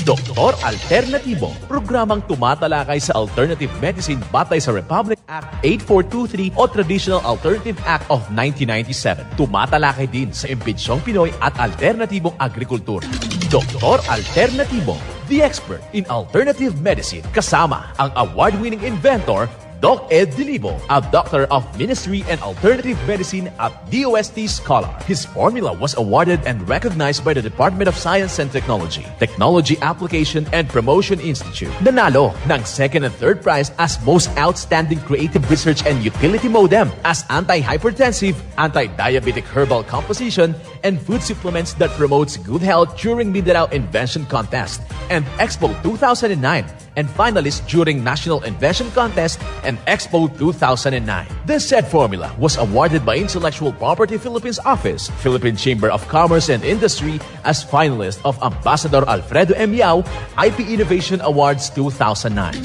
Doktor Alternatibo, programang tumatalakay sa alternative medicine batay sa Republic Act 8423 o Traditional Alternative Act of 1997. Tumatalakay din sa imbitsyong Pinoy at alternatibong agrikultura. Doktor Alternatibo, the expert in alternative medicine, kasama ang award-winning inventor Doc Ed Dilibo, a doctor of ministry and alternative medicine at DOST Scholar. His formula was awarded and recognized by the Department of Science and Technology, Technology Application and Promotion Institute. Nanalo ng second and third prize as Most Outstanding Creative Research and Utility Modem as Anti-Hypertensive, Anti-Diabetic Herbal Composition, and Food Supplements that promotes good health during Mindanao Invention Contest and Expo 2009, and finalist during National Invention Contest and Expo 2009. This said formula was awarded by Intellectual Property Philippines Office, Philippine Chamber of Commerce and Industry as finalist of Ambassador Alfredo M. Yao IP Innovation Awards 2009.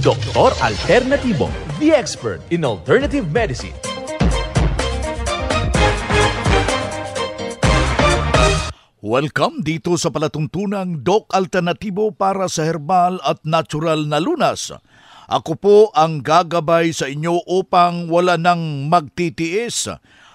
Doktor Alternatibo, the expert in alternative medicine. Welcome dito sa palatuntunang Doc Alternatibo para sa herbal at natural na lunas. Ako po ang gagabay sa inyo upang wala nang magtitiis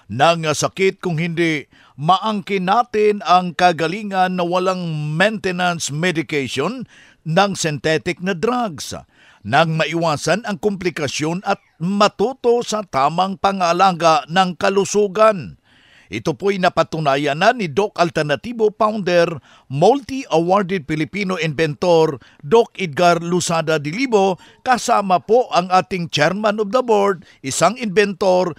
ng sakit kung hindi maangkin natin ang kagalingan na walang maintenance medication ng synthetic na drugs nang maiwasan ang komplikasyon at matuto sa tamang pangalaga ng kalusugan. Ito po'y napatunayan na ni Doc Alternatibo founder, multi-awarded Filipino inventor, Doc Edgar Lusada Dilibo, kasama po ang ating chairman of the board, isang inventor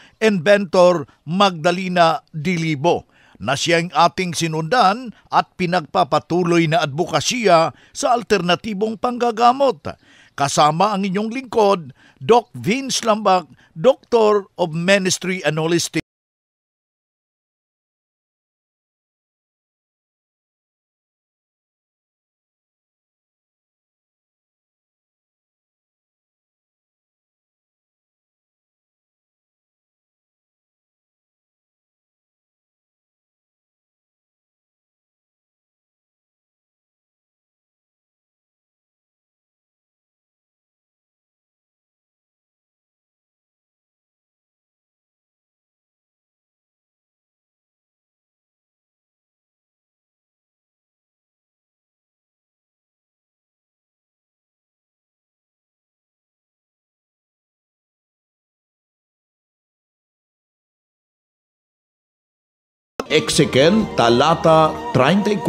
Magdalena Dilibo, na siyang ating sinundan at pinagpapatuloy na advokasya sa alternatibong panggagamot. Kasama ang inyong lingkod, Doc Vince Lambak, Doctor of Ministry and Holistic. Ezekiel talata 34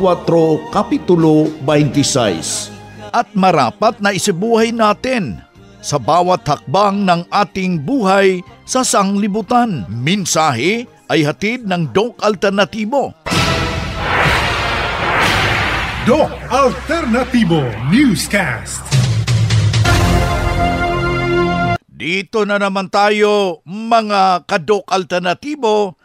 kapitulo 26. At marapat na isibuhay natin sa bawat hakbang ng ating buhay sa sanglibutan. Mensahe ay hatid ng Doc Alternatibo. Doc Alternatibo Newscast. Dito na naman tayo mga ka-Doc Alternatibo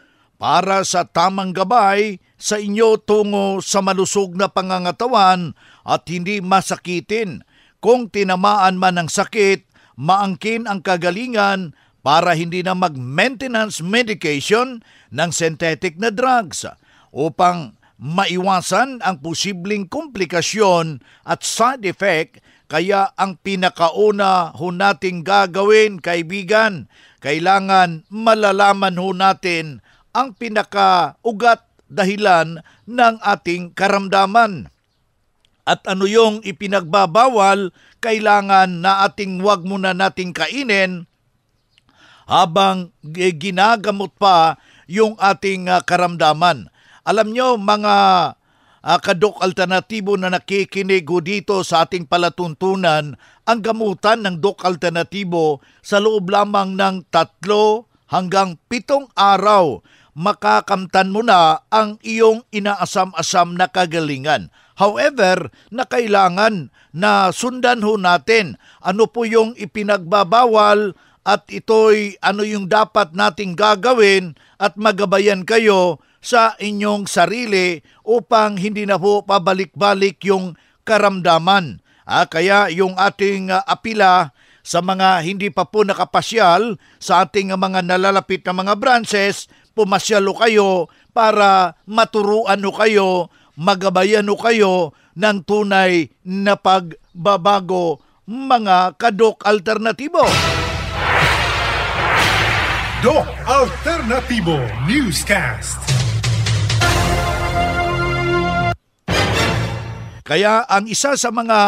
para sa tamang gabay sa inyo tungo sa malusog na pangangatawan at hindi masakitin. Kung tinamaan man ng sakit, maangkin ang kagalingan para hindi na mag-maintenance medication ng synthetic na drugs upang maiwasan ang posibleng komplikasyon at side effect. Kaya ang pinakauna ho nating gagawin, kaibigan, kailangan malalaman ho natin ang pinakaugat dahilan ng ating karamdaman. At ano yung ipinagbabawal, kailangan na ating wag muna nating kainin habang ginagamot pa yung ating karamdaman. Alam nyo mga ka-Doc Alternatibo na nakikinig dito sa ating palatuntunan, ang gamutan ng Doc Alternatibo sa loob lamang ng 3 hanggang 7 araw, makakamtan mo na ang iyong inaasam-asam na kagalingan. However, na kailangan na sundan ho natin ano po yung ipinagbabawal at ito'y ano yung dapat nating gagawin at magabayan kayo sa inyong sarili upang hindi na po pabalik-balik yung karamdaman. Kaya yung ating apila sa mga hindi pa po nakapasyal sa ating mga nalalapit na mga branches, pumasyalo kayo para maturuan o kayo, magabayan o kayo ng tunay na pagbabago, mga kadok alternatibo. Doc Alternativo Newscast. Kaya ang isa sa mga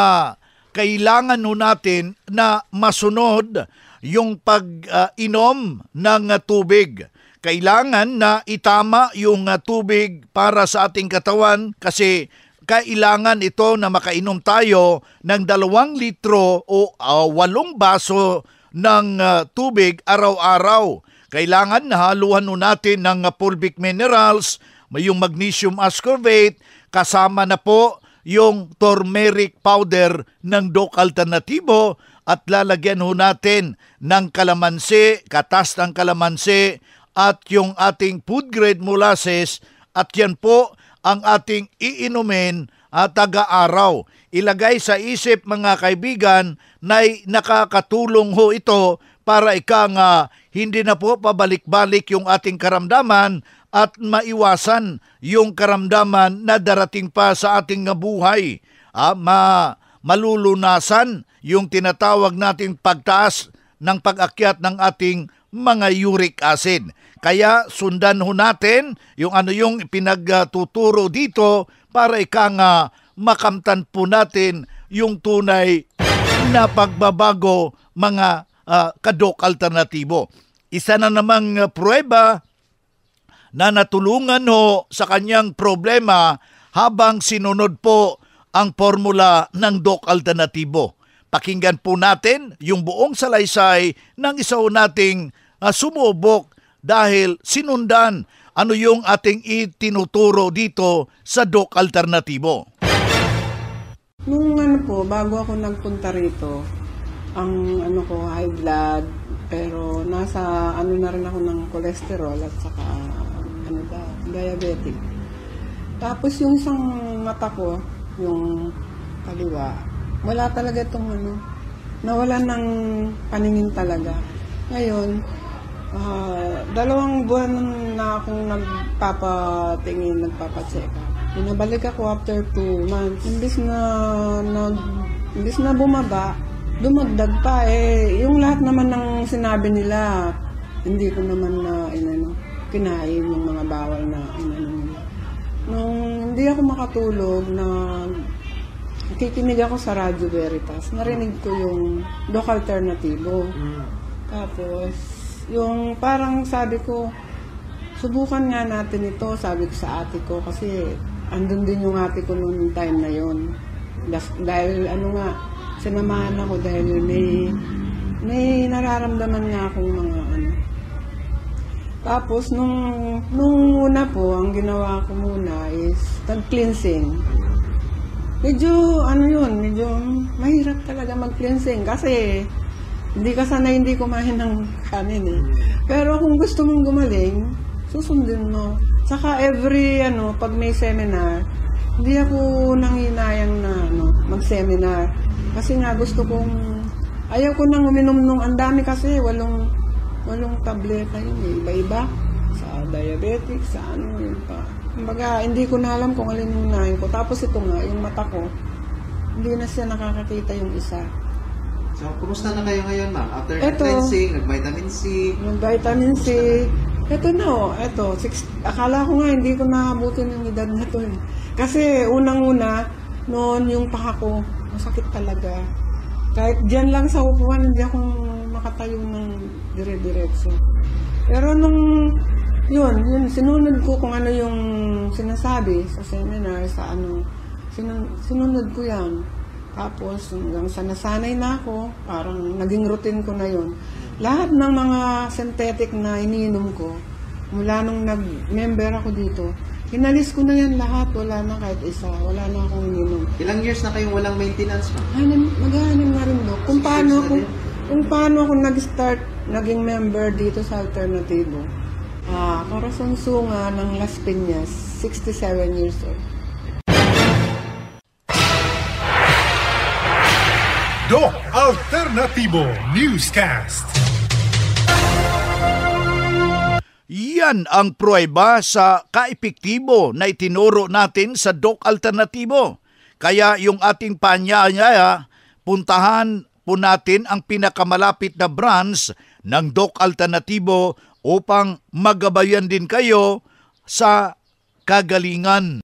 kailangan natin na masunod yung pag-inom ng tubig. Kailangan na itama yung tubig para sa ating katawan kasi kailangan ito na makainom tayo ng 2 litro o 8 baso ng tubig araw-araw. Kailangan na haluan natin ng fulvic minerals, yung magnesium ascorbate, kasama na po yung turmeric powder ng Doc Alternativo at lalagyan natin ng kalamansi, katas ng kalamansi at yung ating food grade molasses at yan po ang ating iinumin taga-araw. Ilagay sa isip mga kaibigan na nakakatulong ito para hindi na po pabalik-balik yung ating karamdaman at maiwasan yung karamdaman na darating pa sa ating buhay. Malulunasan yung tinatawag nating pagtaas ng pag-akyat ng ating mga uric acid. Kaya sundan natin yung yung pinagtuturo dito para makamtan po natin yung tunay na pagbabago, mga kadok alternatibo. Isa na namang pruweba na natulungan sa kanyang problema habang sinunod po ang formula ng Doc Alternativo. Pakinggan po natin yung buong salaysay ng isa nating sumubok dahil sinundan yung ating itinuturo dito sa Doc Alternativo. Nung bago ako nagpunta rito, ang high blood, pero nasa na rin ako ng cholesterol at saka diabetic. Tapos yung isang mata ko, yung kaliwa, wala talaga itong nawala ng paningin talaga. Ngayon, 2 buwan na akong nagpapatingin, nagpapacheck up. Pinabalik ako after 2 months. Imbis na bumaba, dumagdag pa. Yung lahat naman ng sinabi nila, hindi ko naman na kinain yung mga bawal na nila. Nung hindi ako makatulog, nakikinig ako sa Radyo Veritas. Narinig ko yung Doc Alternativo. Tapos, yung parang sabi ko, subukan nga natin ito, sabi ko sa ate ko, kasi andun din yung ate ko noong time na yon. Dahil sinamahan ako dahil may nararamdaman nga akong mga Tapos, nung una po, ang ginawa ko muna is nag-cleansing. Medyo mahirap talaga mag-cleansing kasi hindi ka sanay hindi kumain ng kanin Pero kung gusto mong gumaling, susundin mo. Saka every, pag may seminar, hindi ako nanghinayang na, mag-seminar. Kasi nga ayaw ko nang uminom ang dami kasi, walong tableta yun iba-iba. Sa diabetic, sa yun pa. Kumbaga, hindi ko na alam kung alin yung unahin ko. Tapos ito nga, yung mata ko, hindi na siya nakakakita yung isa. So, kumusta na kayo ngayon, ma'am? After cleansing, nag-vitamin C? Nag-vitamin C. Ito na, akala ko nga, hindi ko naabutin yung edad na ito Kasi, unang-una, noon yung paa ko, masakit talaga. Kahit dyan lang sa upuan, hindi ako makatayo ng dire-diretso. Pero yun, sinunod ko kung ano yung sinasabi sa seminar, sinunod ko yan. Tapos, hanggang sa nasanay na ako, parang naging routine ko na yun. Lahat ng mga synthetic na iniinom ko, mula nung nag-member ako dito, inalis ko na yan lahat, wala na kahit isa, wala na akong ininom. Ilang years na kayong walang maintenance, ma'am? Mag-ahanim na rin, Dok. Kung paano ako nag-start, naging member dito sa Alternativo. Corazon Sunga ng Las Piñas, 67 years old. Doc Alternativo Newscast. Yan ang pruweba sa kaepektibo na itinuro natin sa Doc Alternativo. Kaya yung ating paanyaya, puntahan po natin ang pinakamalapit na branch ng Doc Alternatibo upang magabayan din kayo sa kagalingan.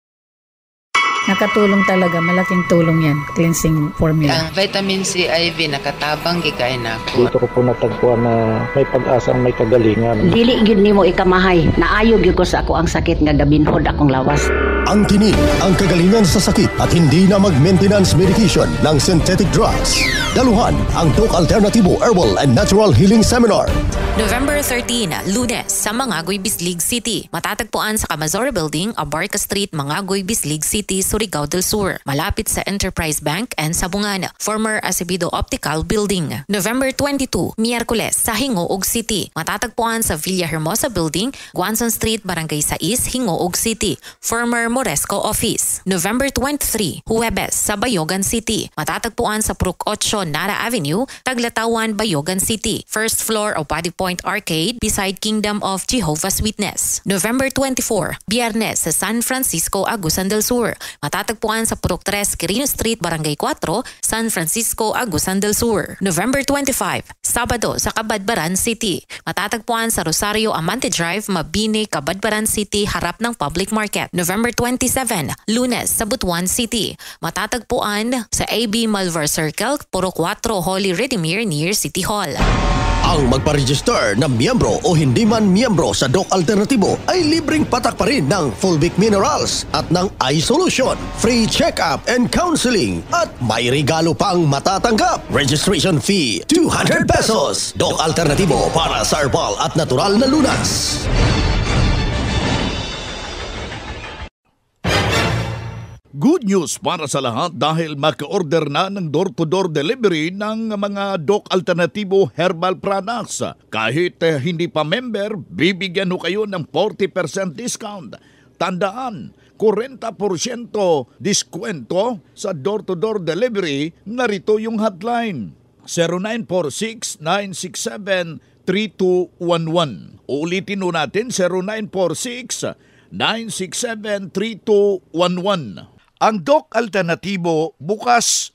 Nakatulong talaga, malaking tulong yan, cleansing formula. Ang vitamin C IV nakatabang gikain ako. Dito ko po natagpuan na may pag-asang may kagalingan. Dili gyud nimo ikamahay, naayo gyud ko sa ako ang sakit nga gabinhod akong lawas. Ang tinig, ang kagalingan sa sakit at hindi na mag-maintenance medication ng synthetic drugs. Daluhan ang Doc Alternatibo Herbal and Natural Healing Seminar. November 13, Lunes sa Mangagoy, Bislig City. Matatagpuan sa Camazore Building, Abarca Street, Mangagoy, Bislig City, Surigao del Sur. Malapit sa Enterprise Bank and Sabungan, former Acevedo Optical Building. November 22, Miyerkules sa Hingoog City. Matatagpuan sa Villahermosa Building, Guanzon Street, Barangay 6, Hingoog City, former Moresco Office. November 23, Huwebes sa Bayogan City. Matatagpuan sa Pruk 8, Nara Avenue, Taglatawan, Bayogan City. First floor of Body Point Arcade beside Kingdom of Jehovah's Witness. November 24, Biyernes sa San Francisco, Agusan del Sur. Matatagpuan sa Purok 3, Quirino Street, Barangay 4, San Francisco, Agusan del Sur. November 25, Sabado sa Cabadbaran City. Matatagpuan sa Rosario Amante Drive, Mabini, Cabadbaran City, harap ng Public Market. November 27, Lunes sa Butuan City. Matatagpuan sa AB Malvar Circle, Purok 4, Holy Redeemer near City Hall. Ang magpa-register na miyembro o hindi man miyembro sa Doc Alternatibo ay libreng patak pa rin ng Fulvic Minerals at ng Eye Solution, free check-up and counseling at may regalo pang matatanggap. Registration fee, 200 pesos. Doc Alternatibo para sa herbal at natural na lunas. Good news para sa lahat dahil maki-order na ng door-to-door delivery ng mga Doc Alternatibo herbal products. Kahit hindi pa member, bibigyan ho kayo ng 40% discount. Tandaan, 40% diskwento sa door-to-door delivery, narito yung hotline. 0946-967-3211. Ulitin ho natin, 0946-967-3211. Ang Doc Alternatibo bukas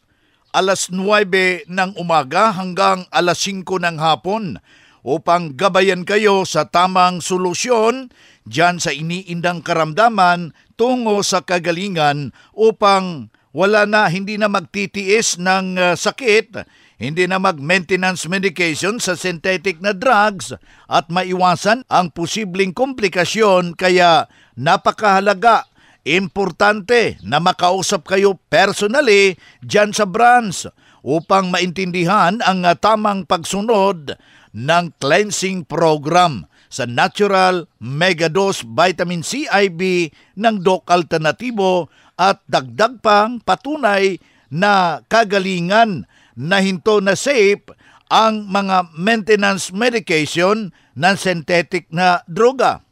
alas 9 ng umaga hanggang alas 5 ng hapon upang gabayan kayo sa tamang solusyon dyan sa iniindang karamdaman tungo sa kagalingan upang hindi na magtitiis ng sakit, hindi na mag-maintenance medication sa synthetic na drugs at maiwasan ang posibleng komplikasyon. Kaya napakahalaga, importante na makausap kayo personally dyan sa branch upang maintindihan ang tamang pagsunod ng cleansing program sa Natural Megadose Vitamin C IV ng Doc Alternatibo at dagdag pang patunay na kagalingan na hinto na safe ang mga maintenance medication ng synthetic na droga.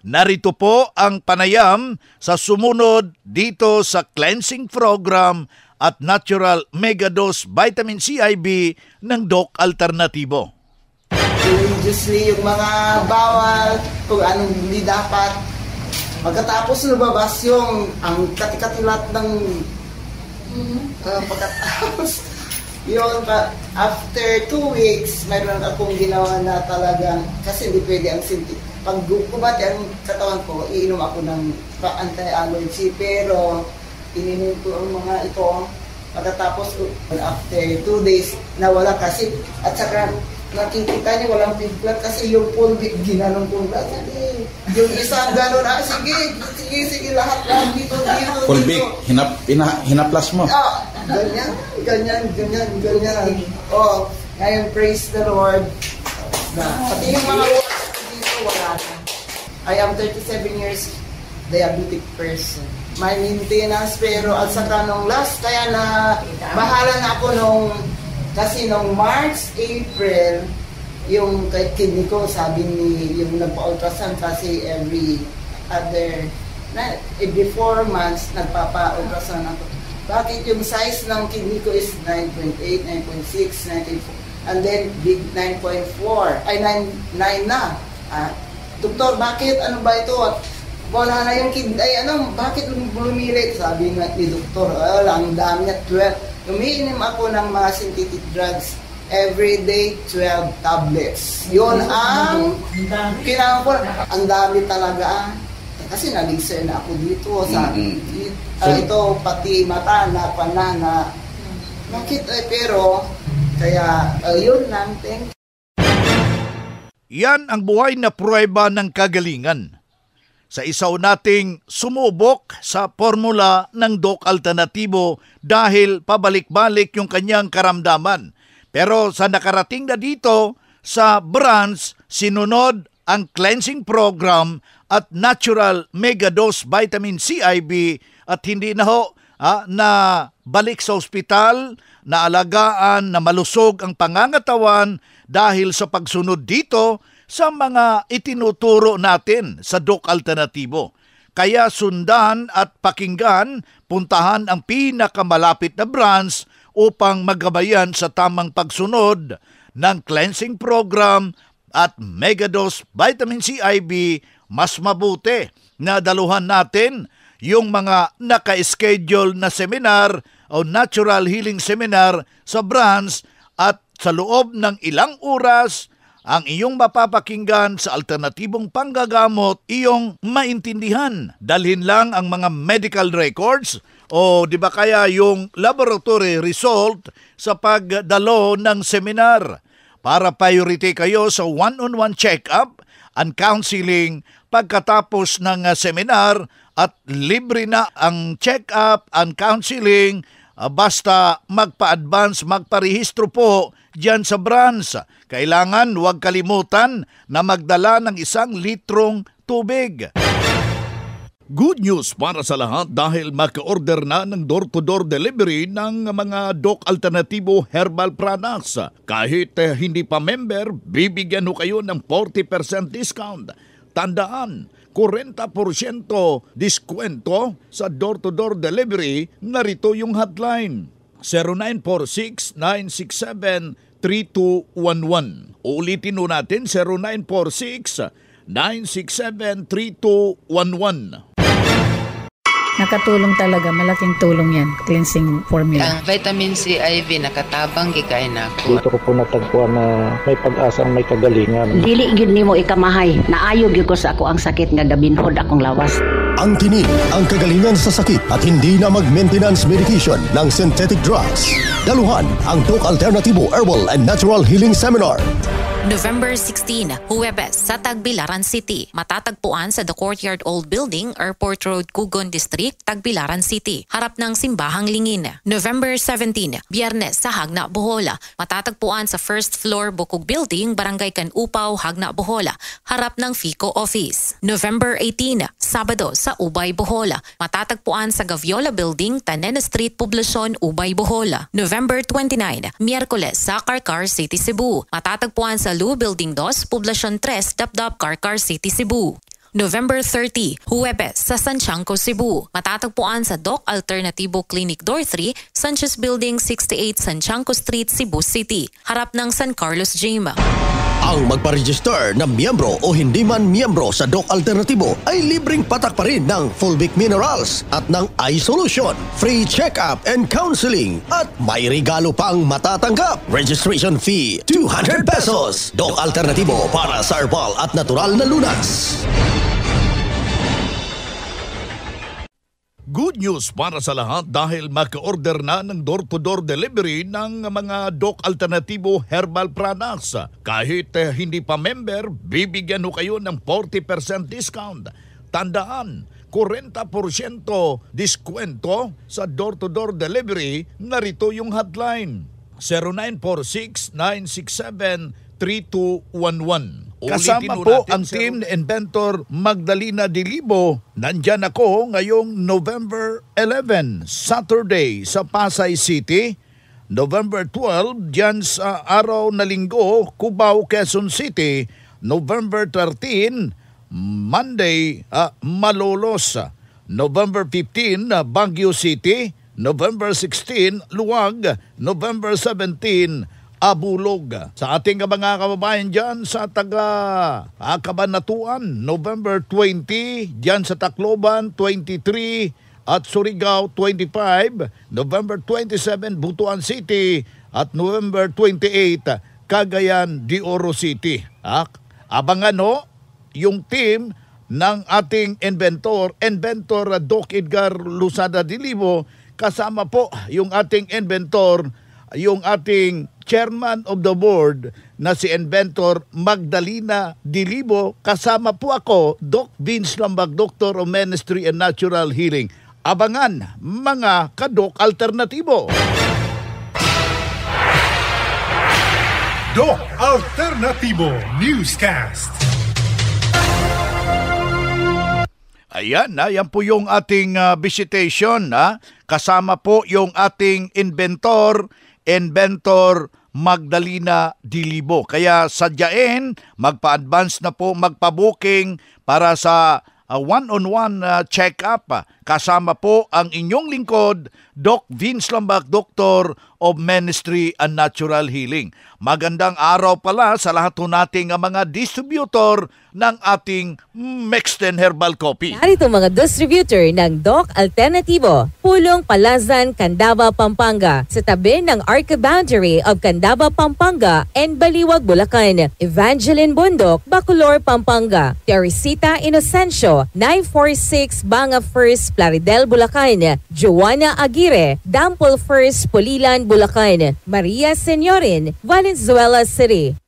Narito po ang panayam sa sumunod dito sa cleansing program at Natural Megadose Vitamin C IV ng Doc Alternatibo. Religiously, yung mga bawal, kung anong hindi dapat. Pagkatapos lumabas yung ang katikatilat ng pagkatapos yun, after 2 weeks, mayroon akong ginawa na talagang, kasi hindi pwede ang sinti. Pag kumati ang katawan ko, iinom ako ng anti-allergy, pero ininom ko ang mga ito. Pagkatapos, after 2 days, nawala kasi, at saka nakikita niyo walang piglet kasi yung Fulvic ginanong ko na. Yung isang gano'n, sige, lahat dito. Fulvic, hinaplas mo. Ganyan. Oh, ngayon, praise the Lord. Pati yung mga dito, wala na. I am 37 years diabetic person. May maintenance, pero at saka nung last, kaya na bahala na ako kasi nung March, April, yung kidney ko, sabi yung nagpa-ultrasound kasi every 4 months, nagpapa-ultrasound ako. Bakit yung size ng kidney ko is 9.8, 9.6, 9.4, and then big 9.4, ay 9 na. Doktor, bakit? Ano ba ito? wala na yung kid, ay bakit lumilit? Sabi nga ni doktor, ang dami niya, 12. Umiinom ako ng mga synthetic drugs every day, 12 tablets. Yun ang kailangan ko. Ang dami talaga. Kasi nag-exer na ako dito. Ito, pati mata na panana. Bakit? Pero, kaya, yun lang. Thank you. Yan ang buhay na pruweba ng kagalingan. Sa isaw nating sumubok sa formula ng Doc Alternatibo dahil pabalik-balik yung kanyang karamdaman. Pero sa nakarating na dito sa branch, sinunod ang cleansing program at natural megadose vitamin C IV at hindi na na balik sa ospital, na alagaan na malusog ang pangangatawan dahil sa pagsunod dito sa mga itinuturo natin sa Doc Alternatibo. Kaya sundan at pakinggan, puntahan ang pinakamalapit na branch upang magabayan sa tamang pagsunod ng cleansing program at megadose vitamin C IV. Mas mabuti na daluhan natin yung mga naka-schedule na seminar o natural healing seminar sa branch at sa loob ng ilang oras ang iyong mapapakinggan sa alternatibong panggagamot, iyong maintindihan. Dalhin lang ang mga medical records o di ba kaya yung laboratory result sa pagdalo ng seminar para priority kayo sa one-on-one check-up and counseling pagkatapos ng seminar at libre na ang check-up and counseling basta magpa-advance, magparehistro po diyan sa branch. Kailangan huwag kalimutan na magdala ng 1 litrong tubig. Good news para sa lahat dahil maka-order na ng door-to-door delivery ng mga Doc Alternatibo herbal products. Kahit hindi pa member, bibigyan ho kayo ng 40% discount. Tandaan, 40% diskwento sa door-to-door delivery. Narito yung hotline, 0946-967-3211. Ulitin ho natin, 0946-967-3211. Nakatulong talaga, malaking tulong yan, cleansing formula. Ang vitamin C IV nakatabang gikain ako. Dito ko po natagpuan na may pag-asang may kagalingan. Dili gyud nimo ikamahay, naayo gyud ko sa ako ang sakit nga gabinhod akong lawas. Ang tinig, ang kagalingan sa sakit at hindi na mag-maintenance medication ng synthetic drugs. Daluhan ang Doc Alternatibo Herbal and Natural Healing Seminar. November 16, Huwebes sa Tagbilaran City. Matatagpuan sa The Courtyard Old Building, Airport Road, Cugon District, Tagbilaran City. Harap ng Simbahang Lingin. November 17, Biyernes sa Hagna, Bohola. Matatagpuan sa first floor Bukog Building, Barangay Canupaw, Hagna, Bohola. Harap ng FICO Office. November 18, Sabado sa Ubay, Bohola. Matatagpuan sa Gaviola Building, Tanena Street, Poblacion, Ubay, Bohola. November 29, Miyerkules sa Carcar City, Cebu. Matatagpuan sa Lu Building 2, Poblacion 3, Dapdap, Carcar City, Cebu. November 30, Huwebes sa Santiago, Cebu. Matatagpuan sa Doc Alternatibo Clinic Door 3, Sanchez Building 68, Santiago Street, Cebu City. Harap ng San Carlos Gym. Ang magpa-register na miyembro o hindi man miyembro sa Doc Alternatibo ay libreng patak pa rin ng Fulvic Minerals at ng iSolution, free check-up and counseling at may regalo pang matatanggap. Registration fee, 200 pesos. Doc Alternatibo para sa herbal at natural na lunas. Good news para sa lahat dahil maka-order na ng door-to-door delivery ng mga Doc Alternatibo herbal products. Kahit hindi pa member, bibigyan ho kayo ng 40% discount. Tandaan, 40% diskwento sa door-to-door delivery. Narito yung hotline, 0946-967-3211. Kasama po ang team ni Inventor Magdalena Dilibo. Nandyan ako ngayong November 11, Saturday sa Pasay City. November 12, dyan sa araw na linggo, Cubao, Quezon City. November 13, Monday, Malolos. November 15, Baguio City. November 16, Luwag. November 17, Abulog. Sa ating mga kababayan dyan sa taga Cabanatuan, November 20, dyan sa Tacloban, 23, at Surigao, 25, November 27, Butuan City, at November 28, Cagayan de Oro City. Abangan yung team ng ating inventor Doc Edgar Lusada Dilibo, kasama po yung ating inventor, yung ating chairman of the board na si Inventor Magdalena Dilibo, kasama po ako, Doc Vince Lambag, Doctor of Ministry and Natural Healing. Abangan mga kadok alternatibo. Doc Alternatibo Newscast. Ayan po yung ating visitation. Kasama po yung ating inventor Magdalena Dilibo. Kaya sadyain, magpa-advance na po, magpa-booking para sa one-on-one check-up. Kasama po ang inyong lingkod, Doc Vince Lambag, Doctor of Ministry and Natural Healing. Magandang araw pala sa lahat po nating mga distributor ng ating Mexten Herbal Coffee. Narito mga distributor ng Doc Alternatibo, Pulong Palazan, Candaba, Pampanga, sa tabi ng Arca Boundary of Candaba, Pampanga and Baliwag, Bulacan. Evangeline Bundok, Bacolor, Pampanga. Teresita Inocencio, 946 Banga First, Plaridel, Bulacan. Joanna Aguirre, Dampol First, Pulilan, Bulacan. Maria Senyorin, Valenzuela City.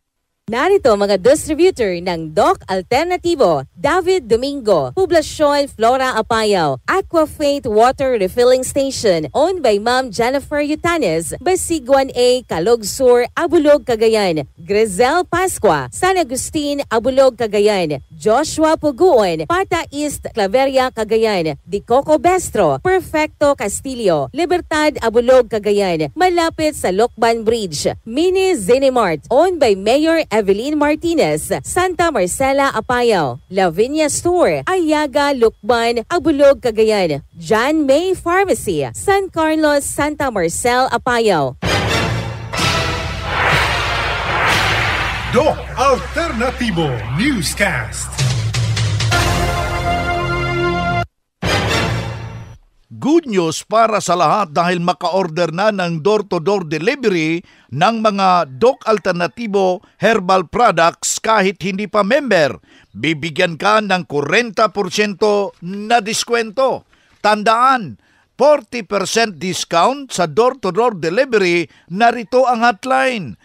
Narito mga distributor ng Doc Alternatibo, David Domingo, Poblacion, Flora Apayao, Aquafate Water Refilling Station, owned by Ma'am Jennifer Yutanes, Basiguan A, Calog Sur, Abulog, Cagayan, Grizel Pascua, San Agustin, Abulog, Cagayan, Joshua Puguon, Pata East, Claveria, Cagayan, Di Coco Bestro, Perfecto Castillo, Libertad, Abulog, Cagayan, malapit sa Lokban Bridge, Mini Zinimart, owned by Mayor Evelyn Martinez, Santa Marcela Apayao, Lavinia Store, Ayaga, Lukban, Abulog, Cagayan, John May Pharmacy, San Carlos, Santa Marcel, Apayao. Doc Alternatibo Newscast. Good news para sa lahat dahil maka-order na ng door-to-door delivery ng mga Doc Alternatibo herbal products kahit hindi pa member. Bibigyan ka ng 40% na diskwento. Tandaan, 40% discount sa door-to-door delivery. Narito ang hotline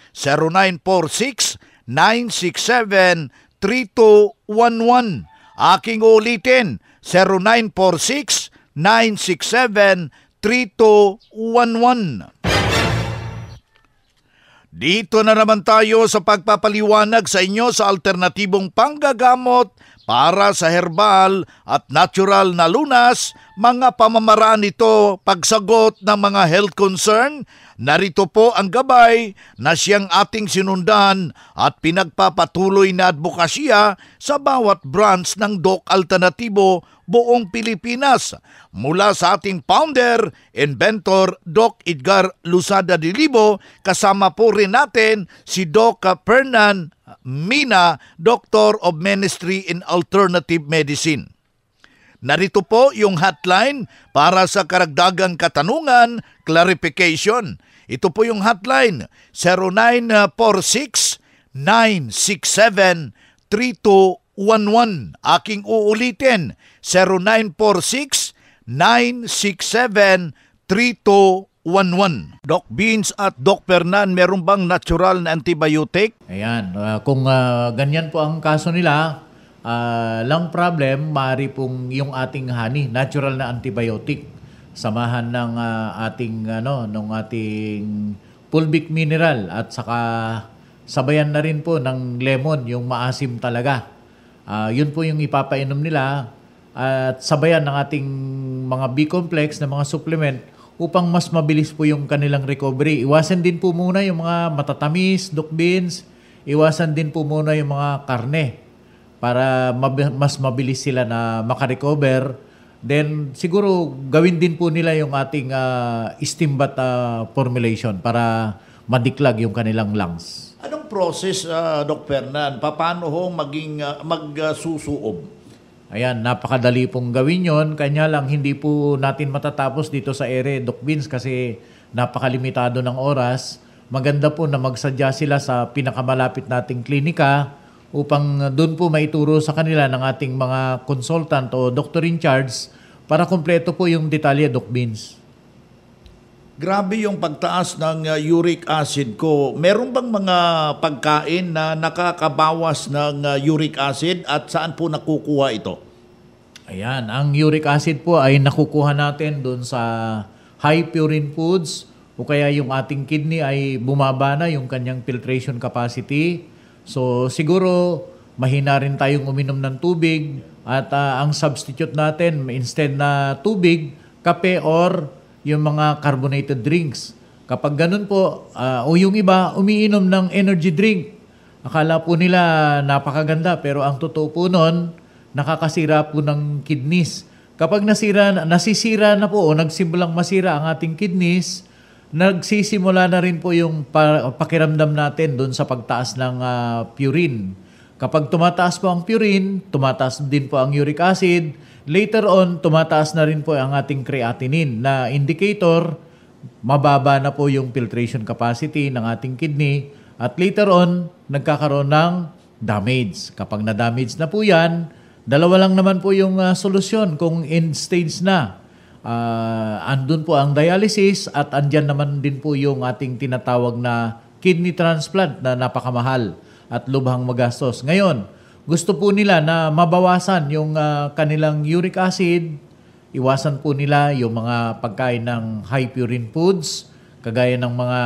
0946-967-3211. Aking ulitin 0946-967-3211. Dito na naman tayo sa pagpapaliwanag sa inyo sa alternatibong panggagamot para sa herbal at natural na lunas, mga pamamaraan nito pagsagot ng mga health concern. Narito po ang gabay na siyang ating sinundan at pinagpapatuloy na advokasya sa bawat branch ng Doc Alternatibo buong Pilipinas. Mula sa ating founder, inventor Doc Edgar Lusada Dilibo, kasama po rin natin si Doc Fernan Mina, Doctor of Ministry in Alternative Medicine. Narito po yung hotline para sa karagdagang katanungan, clarification. Ito po yung hotline 0946-967-3211. Aking uulitin 0946-967-3211. Doc Beans at Doc Fernan, meron bang natural na antibiotic? Ayan, kung ganyan po ang kaso nila, lang problem, maaari pong yung ating honey, natural na antibiotic, samahan ng ating fulvic mineral at saka sabayan na rin po ng lemon, yung maasim talaga. Yun po yung ipapainom nila at sabayan ng ating mga B-complex na mga supplement upang mas mabilis po yung kanilang recovery. Iwasan din po muna yung mga matatamis, Doc Beans, iwasan din po muna yung mga karne para mas mabilis sila na makarecover. Then siguro gawin din po nila yung ating steam bath formulation para madiklag yung kanilang lungs. Anong process, Doc Fernan? Paano ho magsusuob? Ayan, napakadali pong gawin yon. Kanya lang hindi po natin matatapos dito sa ere, Doc Vince, kasi napakalimitado ng oras. Maganda po na magsadya sila sa pinakamalapit nating klinika upang doon po maituro sa kanila ng ating mga consultant o doctor in charge para kumpleto po yung detalye, Doc Vince. Grabe yung pagtaas ng uric acid ko. Meron bang mga pagkain na nakakabawas ng uric acid at saan po nakukuha ito? Ayan, ang uric acid po ay nakukuha natin doon sa high purine foods o kaya yung ating kidney ay bumaba na yung kanyang filtration capacity. So siguro mahina rin tayong uminom ng tubig at ang substitute natin instead na tubig, kape or yung mga carbonated drinks. Kapag ganun po, o yung iba, umiinom ng energy drink. Akala po nila napakaganda, pero ang totoo po nun, nakakasira po ng kidneys. Kapag nasisira na po o nagsimulang masira ang ating kidneys, nagsisimula na rin po yung pakiramdam natin doon sa pagtaas ng purine. Kapag tumataas po ang purine, tumataas din po ang uric acid. Later on, tumataas na rin po ang ating creatinine na indicator, mababa na po yung filtration capacity ng ating kidney at later on, nagkakaroon ng damage. Kapag na-damage na po yan, dalawa lang naman po yung solusyon kung end stage na. Andun po ang dialysis at andyan naman din po yung ating tinatawag na kidney transplant na napakamahal at lubhang magastos. Ngayon, gusto po nila na mabawasan yung kanilang uric acid, iwasan po nila yung mga pagkain ng high purine foods, kagaya ng mga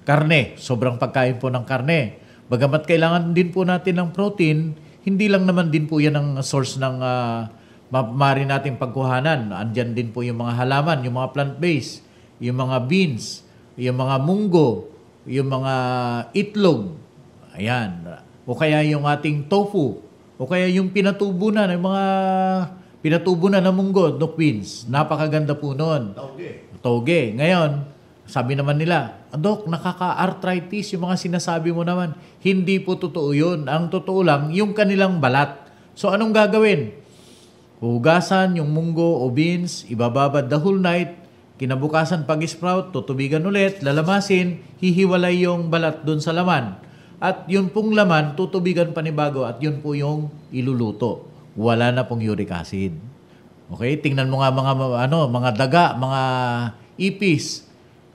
karne, sobrang pagkain po ng karne. Bagamat kailangan din po natin ng protein, hindi lang naman din po yan ang source ng maaari nating pagkuhanan. Andyan din po yung mga halaman, yung mga plant-based, yung mga beans, yung mga munggo, yung mga itlog. Ayan. O kaya yung ating tofu, o kaya yung pinatubo na ng mga pinatubo na ng munggo, Doc Vince. Napakaganda po noon. Toge. Ngayon, sabi naman nila, Doc, nakaka-arthritis yung mga sinasabi mo naman. Hindi po totoo yun. Ang totoo lang, yung kanilang balat. So anong gagawin? Hugasan yung munggo o beans, ibababad the whole night, kinabukasan pag-sprout, tutubigan ulit, lalamasin, hihiwalay yung balat dun sa laman. At yun pong laman, tutubigan panibago at yun po yung iluluto. Wala na pong uric acid. Okay? Tingnan mo nga mga daga, mga ipis.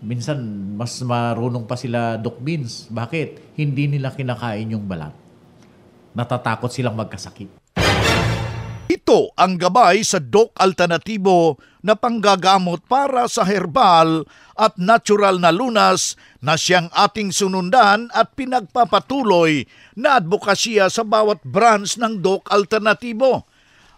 Minsan, mas marunong pa sila, Doc Vince. Bakit? Hindi nila kinakain yung balat. Natatakot silang magkasakit. Ito ang gabay sa Doc Alternatibo na panggagamot para sa herbal at natural na lunas na siyang ating sunundan at pinagpapatuloy na advokasya sa bawat branch ng Doc Alternatibo.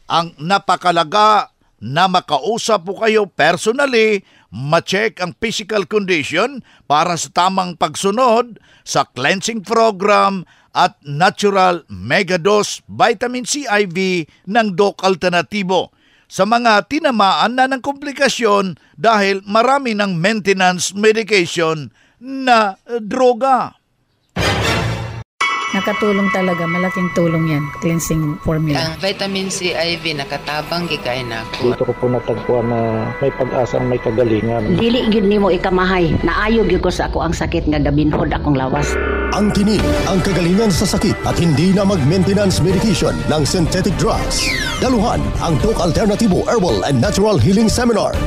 Ang napakalaga na makausap po kayo personally, ma-check ang physical condition para sa tamang pagsunod sa cleansing program at natural megadose vitamin C IV ng Doc Alternatibo sa mga tinamaan na ng komplikasyon dahil marami ng maintenance medication na droga. Nakatulong talaga, malaking tulong yan, cleansing formula. Ang vitamin C IV nakatabang gikay na ako. Dito ko po natagpuan na may pag-asang may kagalingan. Dili gyud nimo ikamahay, naayo gyud ko sa ako ang sakit nga gabinhod akong lawas. Ang tinig, ang kagalingan sa sakit at hindi na mag-maintenance medication ng synthetic drugs. Daluhan ang Doc Alternatibo Herbal and Natural Healing Seminar.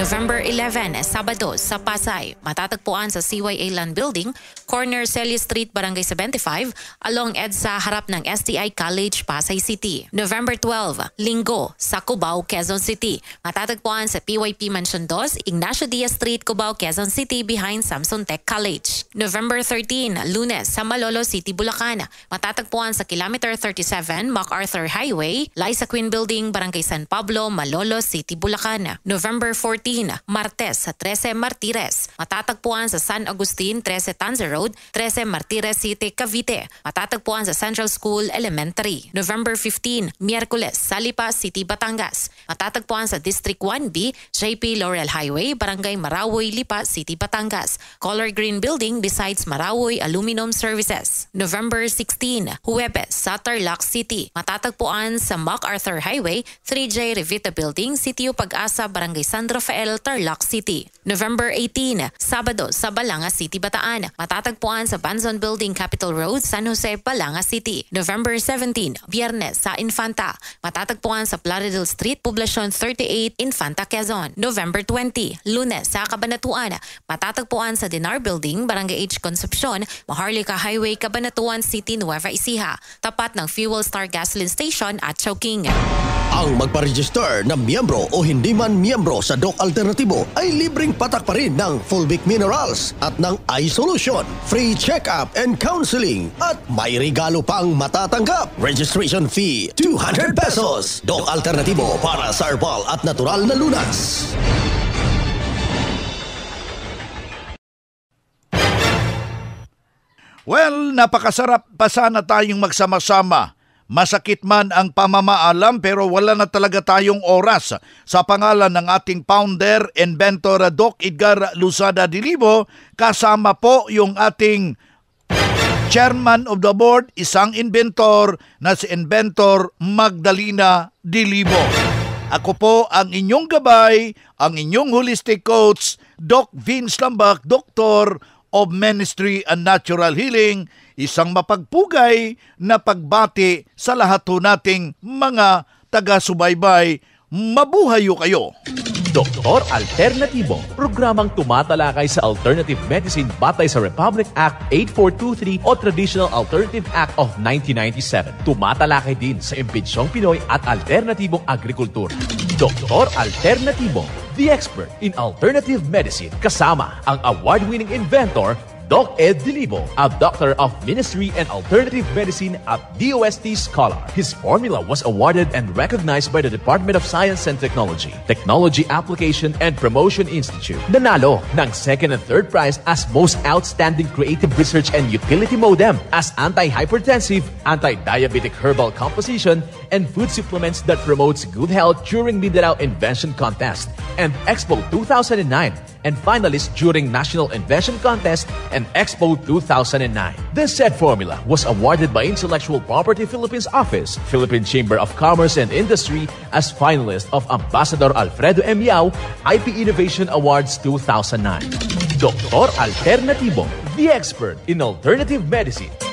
November 11, Sabado sa Pasay. Matatagpuan sa CYA Land Building, corner Celia Street, Barangay 75, along EDSA harap ng STI College, Pasay City. November 12, Linggo sa Cubao, Quezon City. Matatagpuan sa PYP Mansion 2, Ignacio Diaz Street, Cubao, Quezon City behind Samson Tech College. November 13, Lunes sa Malolo City, Bulacan. Matatagpuan sa Kilometer 37, MacArthur Highway, Liza Queen Building, Barangay San Pablo, Malolo City, Bulacan. November 14, 14, Martes sa 13 Martires. Matatagpuan sa San Agustin, 13 Tanza Road, 13 Martires City, Cavite. Matatagpuan sa Central School Elementary. November 15, Miyerkules sa Lipa City, Batangas. Matatagpuan sa District 1B, JP Laurel Highway, Barangay Marawoy, Lipa City, Batangas. Color Green Building besides Marawoy Aluminum Services. November 16, Huwebes sa Tarlac City. Matatagpuan sa MacArthur Highway, 3J Revita Building, Sitio Pag-asa, Barangay San Rafael, Tarlac City. November 18, Sabado sa Balanga City, Bataan. Matatagpuan sa Banzon Building, Capitol Road, San Jose, Balanga City. November 17, Biyernes sa Infanta. Matatagpuan sa Plaridel Street, Poblacion 38, Infanta, Quezon. November 20, Lunes sa Cabanatuan. Matatagpuan sa Dinar Building, Barangay H. Concepcion, Maharlika Highway, Cabanatuan City, Nueva Ecija. Tapat ng Fuel Star Gasoline Station at Chowking. Ang magpa-register na miyembro o hindi man miyembro sa Doc Alternatibo ay libreng patak pa rin ng Fulvic Minerals at ng iSolution, free check-up and counseling at may regalo pang matatanggap. Registration fee 200 pesos. Doc Alternatibo para sa herbal at natural na lunas. Well, napakasarap pa sana tayong magsama-sama. Masakit man ang pamamaalam pero wala na talaga tayong oras. Sa pangalan ng ating founder, inventor Doc Edgar Luzada Dilibo, kasama po yung ating chairman of the board, isang inventor na si Inventor Magdalena Dilibo. Ako po ang inyong gabay, ang inyong holistic coach, Doc Vince Lambak, Doctor of Ministry and Natural Healing, isang mapagpugay na pagbati sa lahat po nating mga taga-subaybay. Mabuhayo kayo! Doktor Alternatibo, programang tumatalakay sa alternative medicine batay sa Republic Act 8423 o Traditional Alternative Act of 1997. Tumatalakay din sa imbitsyong Pinoy at alternatibong agrikultura. Doktor Alternatibo, the expert in alternative medicine, kasama ang award-winning inventor Doc Ed Dilibo, a doctor of ministry and alternative medicine at DOST Scholar. His formula was awarded and recognized by the Department of Science and Technology, Technology Application and Promotion Institute. Nanalo ng second and third prize as Most Outstanding Creative Research and Utility Modem as Anti-Hypertensive, Anti-Diabetic Herbal Composition, and Food Supplements that promotes good health during Mindanao Invention Contest and Expo 2009, and finalist during National Invention Contest and Expo 2009. The said formula was awarded by Intellectual Property Philippines Office, Philippine Chamber of Commerce and Industry as finalist of Ambassador Alfredo M. Yao IP Innovation Awards 2009. Doktor Alternatibo, the expert in alternative medicine.